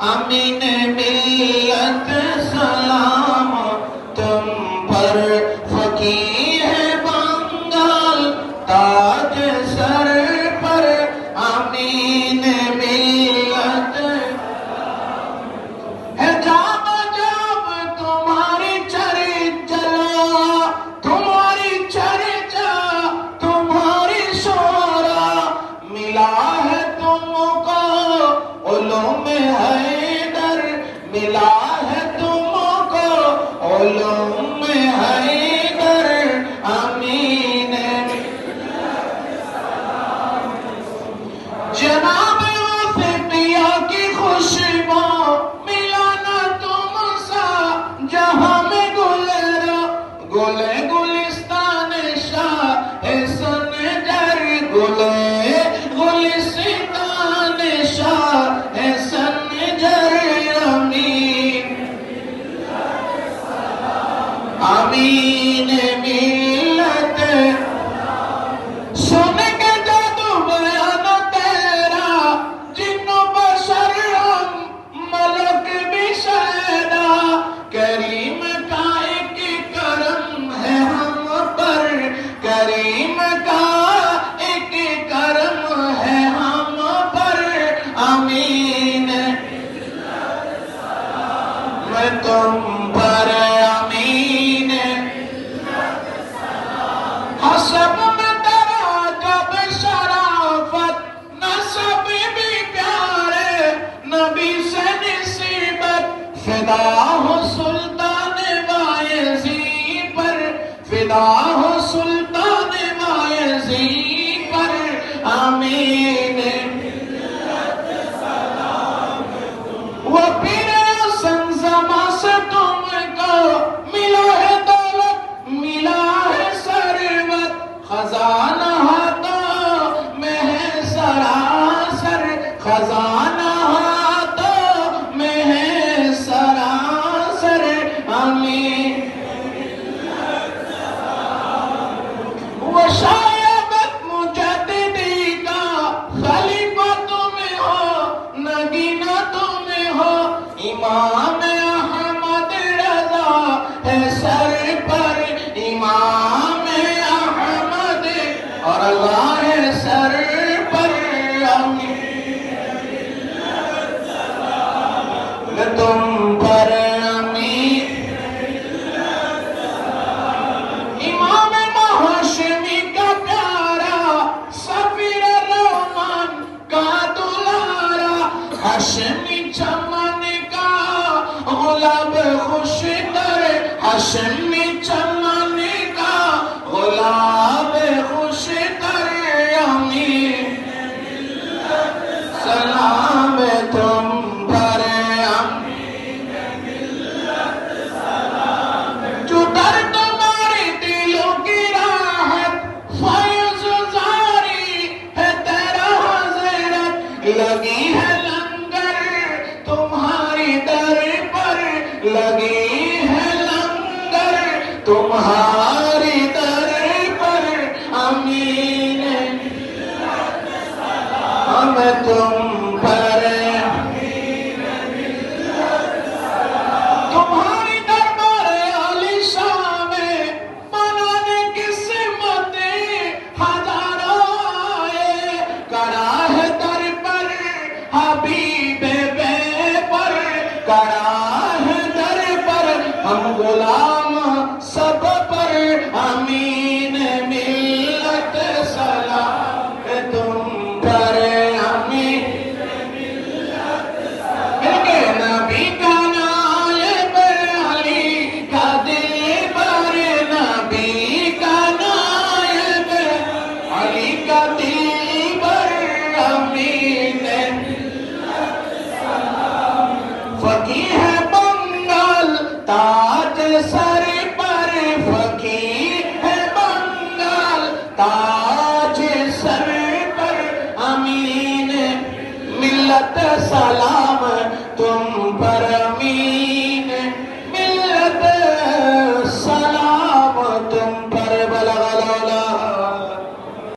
अमीन मिल्लत सलाम तुम पर, फकीर बंगाल ताज सर पर। अमीन मिल्लत है जब जब तुम्हारी चर्चा, तुम्हारी चर्चा, तुम्हारी शोरा, मिला है तुमको उलूम हैदर, मिला है तुमको उलूम हैदर। अमीन जनाब उफतिया की खुशबू, मिला ना तुमसा जहां में गुलरा, गुले गुलिस्तान शाह सनजर, गुले गुलिस्तान शाह सनजर। अमीन मिल्लत सुन के जादू बयान तेरा, जिन्नो बशर हम मलक भी शैदा, करीम का एक करम है हम पर, करीम का एक करम है हम पर। अमीन मैं तुम पर, अमीन हसब में तेरा जब शराफत, नसब भी प्यारे नबी से निसीबत। फिदा हो सुल्तान बायज़ीद पर, फिदा हो सुल्तान बायज़ीद पर। आमीन वो पीरे संज़मा से तुमको मिला है दौलत, मिला है सरवत, खजाना हाथों में है सरासर, खजाना हाथों में है सरासर। आमीन वो शायबत मुजद्दिदी का खलीफा तुम्हें हो, नगीना तुम्हें हो, इमाम अहमद रज़ा है सर पर, इमाम अहमद और अल्लाह है सर पर। अमीन तुम पर, अमीन इमाम हाशमी का प्यारा, सफीर रहमान का दुलारा, हाशमी चमन का गुलाब खुशतर, हाशमी चमन का गुलाब खुशतर। अमीन सलाम तुम पर, जो दर तुम्हारे दिलों की राहत, फैज़ जारी है तेरा हज़रत। लगी है लंगर तुम्हारी दर पर, लगी है लंगर तुम्हारी दर पर। अमीन हम तुम पर, तुम्हारी दरबार आलिशान में बनाने किस्मतें हजारों आए। करा है दर पर हबीबे बे पर, करा है दर पर हम गुलाम सब पर। अमीन मिल्लत सलाम तुम पर, अमीन मिलके नबी का नायब अली का दिल पर, नबी का नायब अली का दिल पर। अमीन फकीर है बंगाल ताज सर पर, फकीर है बंगाल ताज सर पर। अमीन मिल्लत सलाम तुम पर।